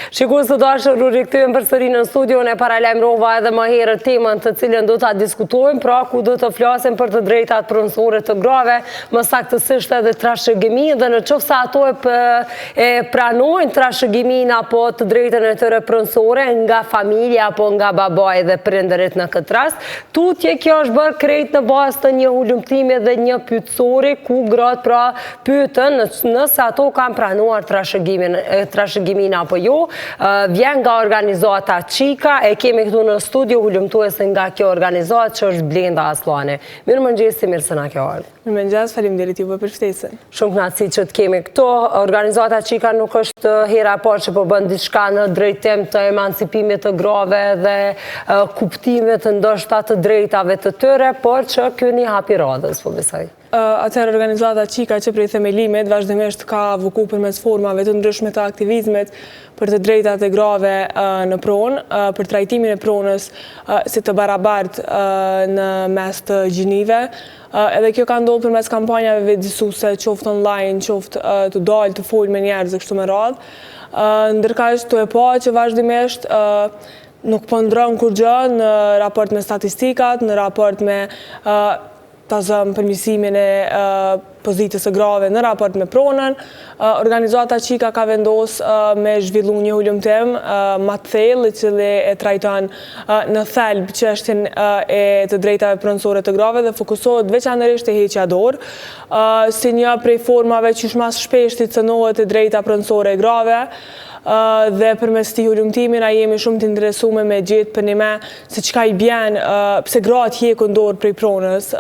Shikues të dashur, u rikthyem përsëri në studio, ne paralajmërova edhe më herët temën të cilën do ta diskutojmë, pra ku do të flasim për të drejtat pronësore të grave, më saktësisht edhe trashëgimi, dhe në qoftë se ato e pranojnë trashëgimin apo të drejtën e tyre pronësore nga familja apo nga babai dhe prindërit në këtë rast, tutje kjo është bërë krejt në bazë të një hulumtimi dhe një pyetësori ku gratë pra pyeten nëse ato kanë pranuar trashëgimin apo jo. Vjen nga organizata Qika, e kemi këtu në studio hulumtuese nga kjo organizatë që është Blenda Aslani. Mirëmëngjes, mirë se na ke ardhur. Mirëmëngjes, faleminderit juve për ftesën. Shumë kënaqësi që të kemi këtu. Organizata Qika nuk është hera e parë që po bën diçka në drejtim të emancipimit të grave dhe kuptimit ndoshta të drejtave të tyre, por që ky një hap i radhës, po besoj. Atëherë organizata Qika që prej themelimit vazhdimisht ka voku përmes formave të ndryshme të aktivizmit për të drejtat e grave në pronë, për trajtimin e pronës si të barabartë në mes të gjinive. Edhe kjo ka ndodhur përmes kampanjave vjedisuese, qoftë online, qoftë të dalë të folë me njerëz e kështu me radhë. Ndërkaq tu e pa që vazhdimisht nuk po ndron kur gjë në raport me statistikat, në raport me përmirësimin e pozitës së grave në raport me pronën. Organizata Qika ka vendosur me zhvillu një hulumtim më të thellë, i cili e trajton në thelb çështjen e të drejtave pronësore të grave dhe fokusohet veçanërisht te heqja dorë, si një prej formave që më shpesh cënohet e drejta pronësore e grave. Dhe përmes këtij hulumtimi na jemi shumë të interesuar me gjetë për një se çka i bjen, pse gratë hjekun dorë prej pronës.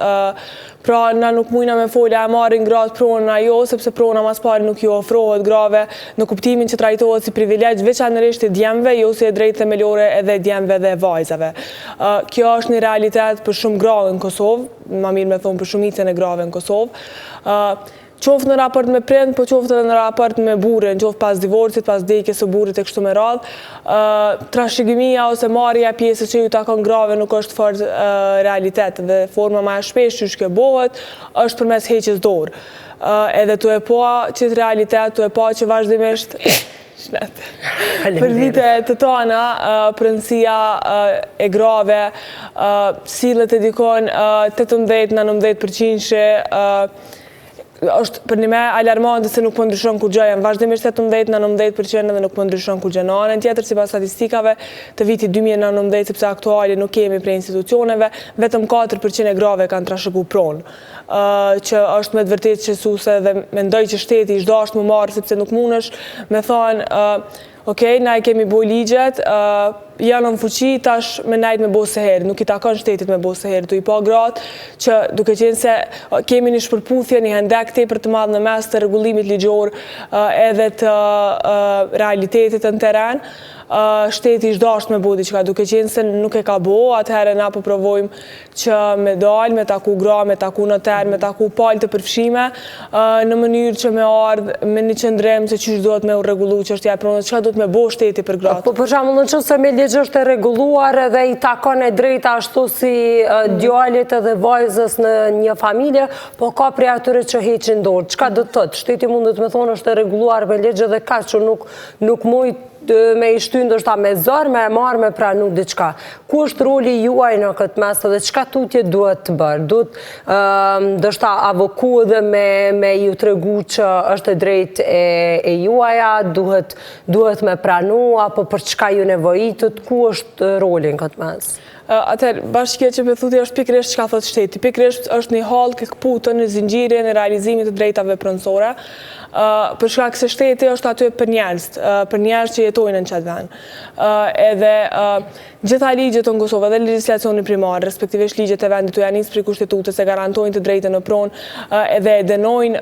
Pra na nuk mujna me folja e marrin gratë pronën ajo, sepse prona mas pari nuk ju ofrohet grave në kuptimin që trajtohet si privilegj veçanërisht e djemve, jo si e drejtë themelore edhe djemve dhe vajzave. Kjo është një realitet për shumë grave në Kosovë, ma mirë me thonë për shumicën e grave në Kosovë. Qoftë në raport me prind, po qoftë edhe në raport me burrin, qoftë pas divorcit, pas vdekjes së burrit e kështu me radhë. Trashëgimia ose marrja pjesës që ju takon grave nuk është fort realitet dhe forma më e shpesh që kjo bëhet është përmes heqjes dorë. Edhe tu e pa që realitet, tu e pa që vazhdimisht për vite të tona, pronësia e grave sillet e dikon 18-19%, është për një me alarmante se nuk po ndryshon kur gjë, janë vazhdimisht 18-19% dhe nuk po ndryshon kur gjë. Në anën tjetër, sipas statistikave të vitit 2019, sepse aktuale nuk kemi prej institucioneve, vetëm 4% e grave kanë trashëguar pronë, që është me të vërtetë qetësuese dhe mendoj që shteti është dashur më marrë, sepse nuk mundesh me thonë okej, na e kemi bo ligjet, janë në fuqi, tash me najt me bo se herë, nuk i takon shtetit me bo se herë, tu i pa gratë që duke qenë se kemi një shpërputhje, një hendek tepër të madh në mes të rregullimit ligjor edhe të realitetit në teren, shteti është dashur me bo diçka, duke qenë se nuk e ka bo, atëherë na po provojmë që me dalë, me taku gra, me taku notar, me taku palë të përfshime, në mënyrë që me ardhë me një qëndrim se çish duhet me u rregullu çështja e pronës, çka duhet me bo shteti për gratë. Po për shembull, nëse me ligj është e rregulluar dhe i takon e drejta ashtu si djalit edhe vajzës në një familje, po ka prej atyre që heqin dorë. Çka do të thotë? Shteti mundet me thonë është e rregulluar me ligj dhe kaq që nuk mujt me i shty ndoshta me zor, me marrë me pranu diçka. Ku është roli juaj në këtë mes dhe çka tutje duhet të bërë? Duhet ndoshta avoku dhe me ju tregu që është e drejt e juaja, duhet me pranu, apo për çka ju nevojitët, ku është roli në këtë mes? Atëherë, bashkë që për thuti është pikërisht çka thot shteti. Pikërisht është një hall që kputon në zinxhirin e realizimit të drejtave pronësore. Për shkak se shteti është aty për njerëz që jetojnë në çat vend. Edhe gjitha ligjet në Kosovë dhe legjislacioni primar, respektivisht ligjet e vendit janë nisur prej kushtetutës e garantojnë të drejtën në pronë edhe e denojnë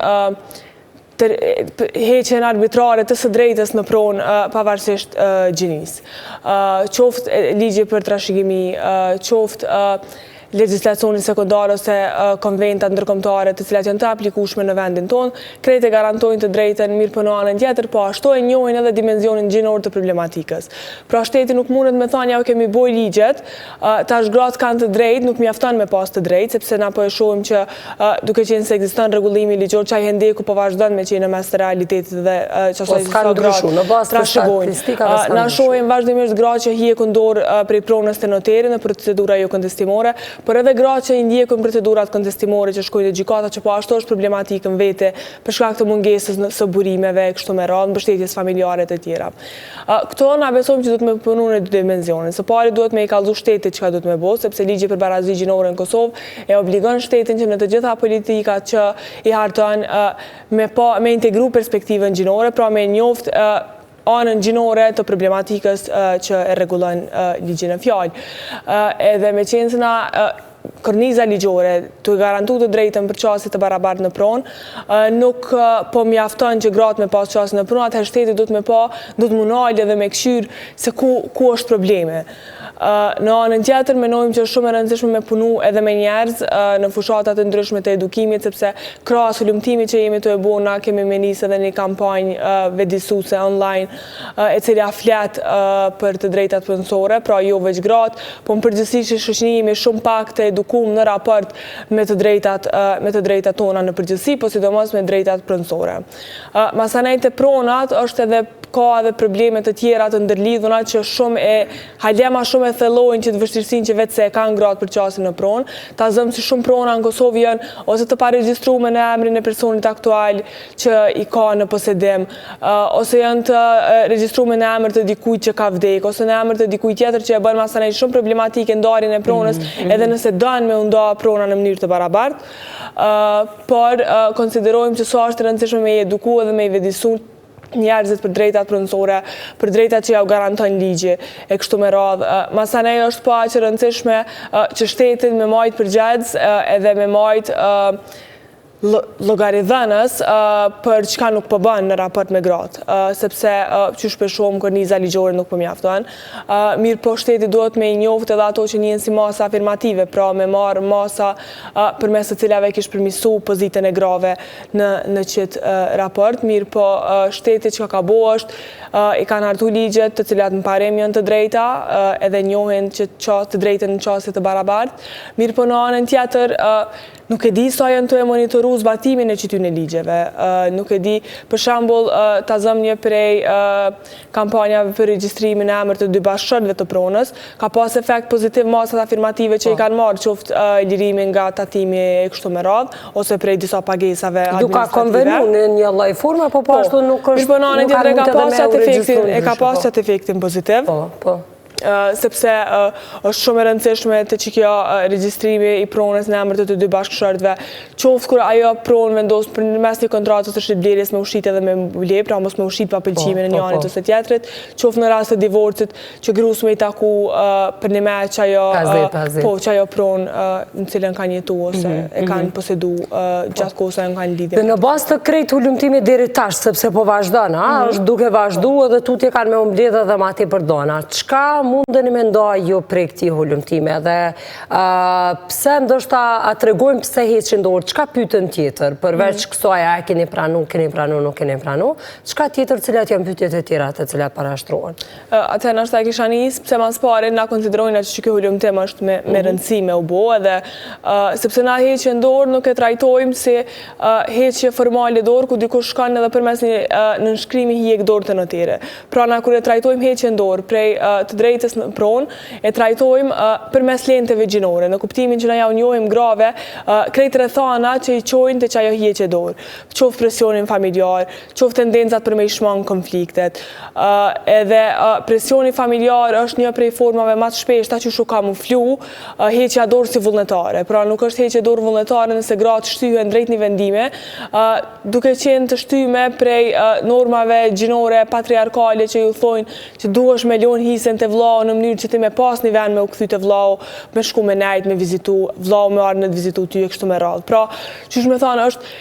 heqjen arbitrare të së drejtës në pronë pavarësisht gjinisë. Qoftë ligje për trashëgimi, qoftë legjislacionin sekondar ose konventat ndërkombëtare të cilat janë të aplikueshme në vendin tonë, krejt e garantojnë të drejtën, mirë po në anën tjetër, po ashtu e njohin edhe dimensionin gjinor të problematikës. Pra shteti nuk mundet me thënë ja kemi boj ligjet, tash gratë kanë të drejtë, nuk mjafton me pas të drejtë, sepse na po e shohim që duke qenë se ekziston rregullimi ligjor, çaj hendeku po vazhdon me qenë mes të realitetit dhe çfarë sa gratë trashëgojnë. Na shohim vazhdimisht gratë që hiqen dorë prej pronës te noteri në procedura jo kontestimore, por edhe gratë që i ndjekun procedurat kontestimore që shkojnë te gjykata, që po ashtu është problematikën vete për shkak të mungesës së burimeve kështu me radhë, mbështetjes familjare të tjera. Këto na besojmë që duhet me punu në dy dimensione. Së pari duhet me i kallëzu shtetit çka duhet me bëj, sepse ligji për barazi gjinore në Kosovë e obligon shtetin që në të gjitha politikat që i harton me integru perspektivën gjinore, pra me njoft anën gjinore të problematikës që e rregullon ligji në fjalë. Edhe me qenë se na korniza ligjore të garantu të drejtën për qasje të barabartë në pronë, nuk po mjafton që gratë me pas qasje në pronë, atëherë shteti duhet të munalë dhe me këshyrë se ku është probleme. Në anën tjetër, menojmë që është shumë e rëndësishme me punu edhe me njerëz në fushatat të ndryshme të edukimit, sepse krahas ulumtimit që jemi të e bo, na kemi me nisë edhe një kampanjë vedisuese online, e cila flet për të drejtat punësore, pra jo veç gratë, po në përgjithësi që shoqënia jemi shumë pak të edukum në raport me të drejtat tona në përgjithësi, po sidomos me drejtat punësore. Masanejt e pronat është edhe ka edhe probleme të tjera të ndërlidhuna që halema shumë e thellojnë që të vështirësinë që vetë se e kanë gratë për qasjen në pronë. Ta zëmë si shumë prona në Kosovë janë ose të paregjistruar në emrin e personit aktual që i ka në posedim, ose janë të regjistruar në emër të dikujt që ka vdek, ose në emër të dikujt tjetër që e bën masanej shumë problematike ndarjen e pronës, edhe nëse don me u nda prona në mënyrë të barabartë. Por konsiderojmë që sa është e rëndësishme me i eduku edhe me i vedisu njerëzit për drejtat punësore, për drejtat që ja u garanton ligji e kështu me radhë. Masanej është po aq e rëndësishme që shtetin me majt përgjegjës edhe me majt llogaridhënës për çka nuk po bën në raport me gratë, sepse qysh për shumë korniza ligjore nuk po mjafton. Mirë po shteti duhet me i njoftë edhe ato që njihen si masa afirmative, pra me marrë masa përmes të cilave kish përmirësu pozitën e grave në qëtë raport. Mirë po shteti që ka bo është i kanë hartu ligjet të cilat në parim janë të drejta edhe njohin që të drejtën në qasje të barabartë. Mirë po në anën tjetër nuk e di sa janë të e monitoru zbatimin e qytyn e ligjeve. Nuk e di, për shembull, ta zëm një prej kampanjave për regjistrimin e emër të dy bashkëshortëve të pronës, ka pas efekt pozitiv masat afirmative që i kanë marrë qoftë lirimin nga tatimi e kështu me radhë, ose prej disa pagesave administrative. Duka konvenu në një lloj forme, po ashtu nuk është... Ka pas qatë efektin pozitiv. Sepse është shumë e rëndësishme të që kjo regjistrimi i pronës në emër të dy bashkëshortëve, qoftë kur ajo pronë vendos për mes një kontratës së shitblerjes me ushqit edhe me ble, pra mos me ushqit pa pëlqimin e një anit ose tjetrit, qoftë në rast të divorcit që grus me i taku për një me që ajo pronë në cilën kanë jetu ose e kanë posedu gjatë kohës e kanë lidhje. Dhe në bazë të krejt ullumtimit deri tash, sepse po vazhdon, është duke vazhdu edhe tutje kanë me umbledhe dhe mati për dona. Çka mundeni me ndaj ju prej këtij ullumtime dhe pse ndoshta a tregojmë pse heqin dorë, çka pyetën tjetër, përveç kësaj a keni pranu, nuk keni pranu, çka tjetër cilat janë pyetjet e tjera të cilat parashtrohen? Atë nështë e kisha nisë, pse mas pare na konsiderojnë që kjo ullumtim është me rëndësi me u bo, edhe sepse na heqin dorë nuk e trajtojmë si heqje formale dorë, ku dikush shkon edhe përmes një nënshkrimi hiq dorë të notere. Pra na kur e trajtojmë heqjen dorë prej të drejtës në pronë, e trajtojmë përmes lenteve gjinore, në kuptimin që na ja u njohim grave krejt rrethana që i qojnë të që ajo hiqe dorë. Qoftë presionin familjar, qoftë tendencat për me i shmang konfliktet. Edhe presioni familjar është një prej formave më të shpeshta që shu kamuflu heqja dorë si vullnetare. Pra nuk është heqja dorë vullnetare nëse gratë shtyhen drejt një vendime, duke qenë të shtyme prej normave gjinore patriarkale që ju thojnë që duhesh me lon hisen të vllau në mënyrë që ti me pas një vend me u kthy te vllau, me shku me nejt, me vizitu, vllau me ardhë në të vizitu ty e kështu me radhë. Pra, qysh me thanë është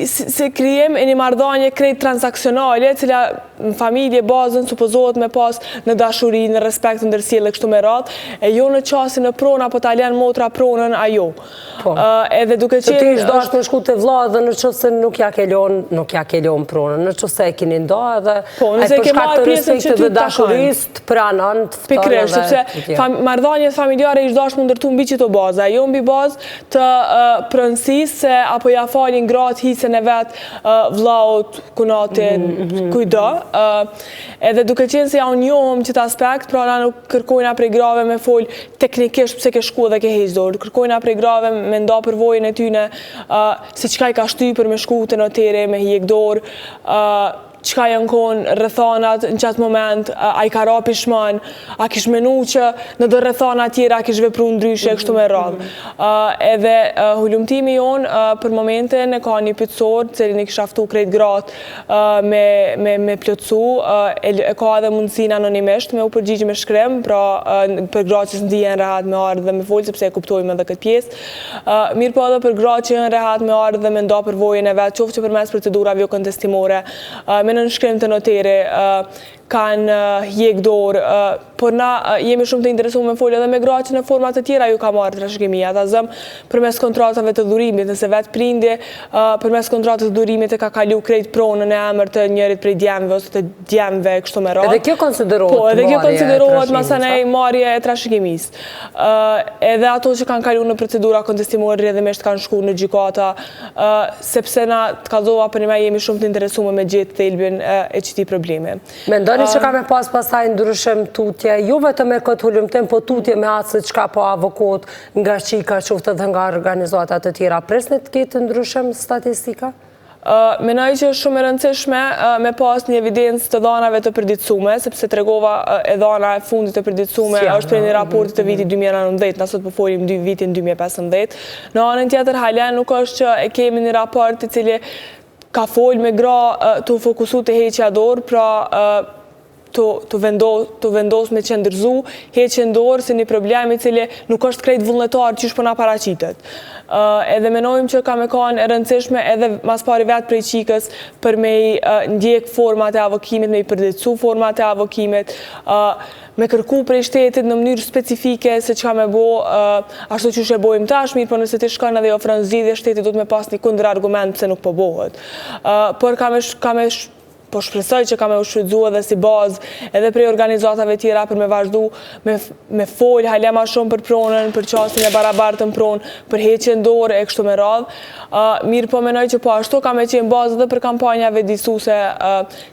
se krijem e një marrëdhënie krejt transaksionale, cila në familje bazën supozohet me pas në dashuri, në respekt, në ndërsjellje kështu me radhë, e jo në qasjen e pronë apo ta lën motra pronën ajo. Edhe duke qenë ti ish dashur të shku te vlla dhe në çështë nuk ja ke lënë pronën, në çështë e keni nda edhe nëse ke marrë pjesën që ty dashurisë të pranon të ftonë. Pikërisht, sepse marrëdhëniet familjare ish dashur ndërtu mbi çdo bazë, jo mbi bazë të pronësisë apo ja falin gratë hisën e vet vllaut, kunatit, kujdo. Edhe duke qenë se ja unë njohëm qëtë aspekt, pra na nuk kërkojna prej grave me fol teknikisht pse ke shku dhe ke heq dorë, kërkojna prej grave me nda përvojën e tyne se qka i ka shtypër me shku të notere, me hiq dorë, qka janë konë rrethanat në qatë moment, a i ka ra pishman, a kish menu që në do rrethanat tjera a kish vepru ndryshe, kështu me radhë. Edhe hulumtimi jonë për momentin e ka një pyetësor, cilin i kisha ftu krejt gratë me plotësu, e ka edhe mundësin anonimisht me u përgjigjë me shkrim, pra për gratë që së ndijen rehat me ardhë dhe me folë, sepse e kuptojmë edhe këtë pjesë. Mirë po edhe për gratë që janë rehat me ardhë dhe me nda përvojën e vetë, qoftë që përmes procedurave jo kontestimore, në nënshkrim të notere, kanë hiq dorë, por na jemi shumë të interesuar me folë edhe me gratë që në forma të tjera ju ka marrë trashëgimia, ata zëm përmes kontratave të dhurimit, nëse vetë prindi përmes kontratave të dhurimit e ka kalu krejt pronën e emër të njërit prej djemve ose të djemve kështu me radhë. Edhe kjo konsiderohet po, edhe kjo konsiderohet masanej marrje e trashëgimisë. Edhe ato që kanë kalu në procedura kontestimore rrjedhimisht kanë shku në gjykata, sepse na të kallzova për një jemi shumë të interesuar me gjetë thelbin e këtij problemi. Mendoni që ka me pas pasaj ndryshim tutje, jo vetëm me këtë hulumtim, po tutje me atë se qka po avokot nga qika qoftë dhe nga organizatat të tjera, presni të ketë ndryshim statistika? Menoj që është shumë e rëndësishme me pas një evidencë të dhanave të përditësume, sepse tregova e dhana e fundit të përditësume është për një raportit të vitit 2019, nësot po folim vitin 2015. Në anën tjetër halen nuk është që e kemi një raport i cili ka folë me gra të fokusu të heqja dorë, pra të vendos me qëndërzu, heqen dorë si një problemi cili nuk është krejt vullnetar që shpëna paraqitet. Edhe menojmë që ka me kanë e rëndësishme edhe mas pari vetë prej qikës për me ndjek format e avokimit, me i përdetsu format e avokimit, me kërku prej shtetit në mënyrë specifike se që ka me bo, ashtu që shë bojmë tash, mirë, por nëse të shkon edhe ofron zgjidhje, shtetit do të me pas një kundër argument se nuk po bohet. Por po shpresoj që ka me u shfrytëzu edhe si bazë edhe prej organizatave tjera për me vazhdu me folë halema shumë për pronën, për qasjen e barabartën pronë, për heqjen dorë e kështu me radhë. Mirë po menoj që po ashtu ka me qenë bazë edhe për kampanjave disuse,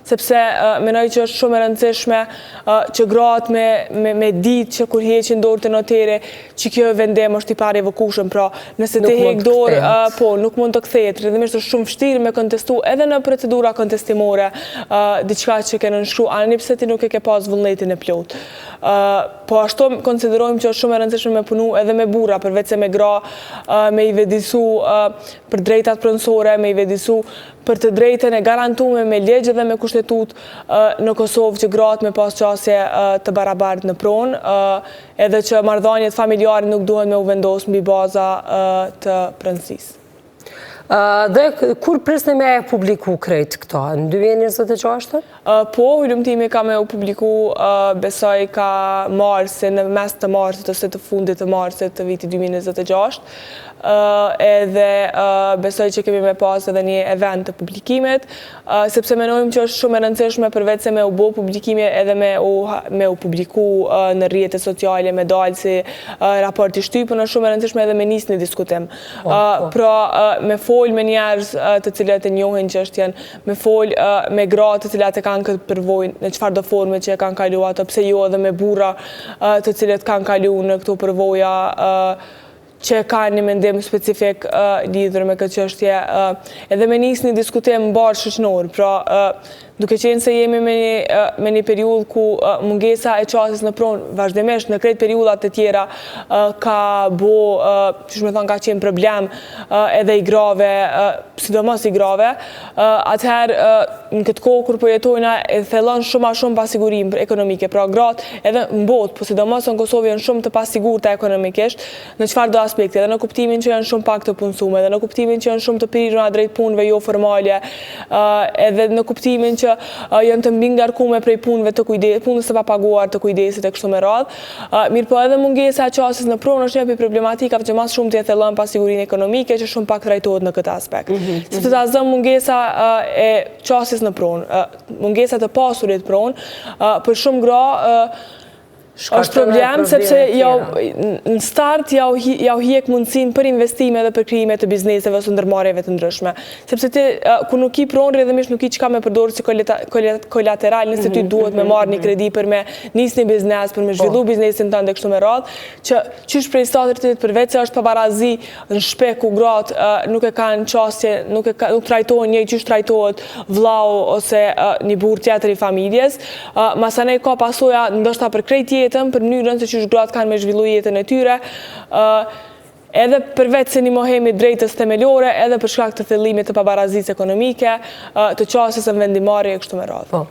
sepse menoj që është shumë e rëndësishme që gratë me ditë që kur heqjen dorë të notere, që kjo vendim është i parevokueshëm, pra nëse të heq dorë, po nuk mund të kthehet, rrjedhimisht është shumë vështirë me kontestu edhe në procedura kontestimore, diçka që ke nënshkru, anë pse ti nuk e ke pas vullnetin e plot. Po ashtu konsiderojmë që është shumë e rëndësishme me punu edhe me burra, përveç se me gra, me i vedisu për drejtat pronësore, me i vedisu për të drejtën e garantume me legje dhe me kushtetut në Kosovë që gratë me pas qasje të barabartë në pronë, edhe që marrëdhëniet familjare nuk duhen me u vendos mbi baza të pronësisë. Dhe kur presni me e publiku krejt këto, në 2026? Po, hulumtimi ka me u publiku, besoj ka marsin, në mes të marsit ose të fundit të marsit të viti 2026, edhe besoj që kemi me pas edhe një event të publikimit, sepse menojmë që është shumë e rëndësishme përveç se me u bo publikimi edhe me u publiku në rrjetet sociale, me dalë si raporti shtypën, është shumë e rëndësishme edhe me nisë një diskutim. Pra me folë me njerëz të cilët e njohin çështjen, me folë me gra të cilat e kanë këtë përvojë, në çfarë do forme që e kanë kalu ato, pse jo edhe me burra të cilët kanë kalu në këto përvoja që ka një mendim specifik lidhur me këtë çështje, edhe me nisë një diskutim mbar shoqëror, pra duke qenë se jemi me një periudhë ku mungesa e qasjes në pronë vazhdimisht në krejt periudhat të tjera ka bo, që me thonë ka qenë problem edhe i grave, sidomos i grave, atëherë në këtë kohë kur po jetojna e thellon shumë a shumë pasigurim ekonomike, pra gratë edhe në botë, po sidomos në Kosovë janë shumë të pasigurta ekonomikisht, në çfarë do aspekti, edhe në kuptimin që janë shumë pak të punësume, edhe në kuptimin që janë shumë të prirura drejt punëve jo formale, edhe në kuptimin që që janë të mbi ngarkuar prej punëve të punës së papaguar të kujdesit e kështu me radhë. Mirë po edhe mungesa e qasjes në pronë është një prej problematikave që mas shumë të thellon pasigurinë ekonomike që shumë pak trajtohet në këtë aspekt. Sepse ta zëm mungesa e qasjes në pronë, mungesa të pasurit pronë, për shumë gra është problem sepse në start jau hiek mundësinë për investime dhe për krijime të bizneseve ose ndërmarrjeve të ndryshme. Sepse ti ku nuk i pronë rrjedhimisht nuk i çka me përdorur si kolateral nëse ty duhet me marrë një kredi për me nisë një biznes, për me zhvillu biznesin tënd e kështu me radhë, që qysh prej statit të përveç se është pabarazi në shtëpi ku gratë nuk e kanë çastje, nuk trajtohen njëjtë qysh trajtohet vllau ose një burr tjetër i familjes, masanej ka pasoja ndoshta për krejt për mënyrën se që gratë kanë me zhvillu jetën e tyre, edhe përveç se një mohemi drejtës themelore, edhe për shkak të thellimit të pabarazisë ekonomike, të qasjes e vendimarrje e kështu me radhë.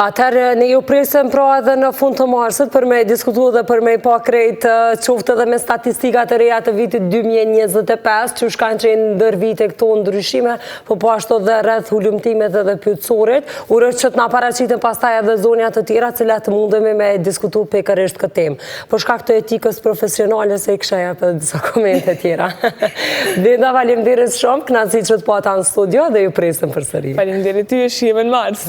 Atëherë, ne ju presim pra edhe në fund të marsit për me diskutu dhe për me pa krejt qoftë edhe me statistikat e reja të vitit 2025, që shkanë qenë ndër vite këto ndryshime, po ashtu dhe rreth hulumtimet edhe pyetësorit, uroj që të na paraqiten pastaj edhe zonja të tjera, cilat mundemi me diskutu pikërisht këtë temë. Për shkak të etikës profesionale se i kisha edhe disa komente të tjera. Brenda, faleminderit shumë, kënaqësi që të pata në studio dhe ju presim përsëri. Faleminderit ty, shihemi në mars.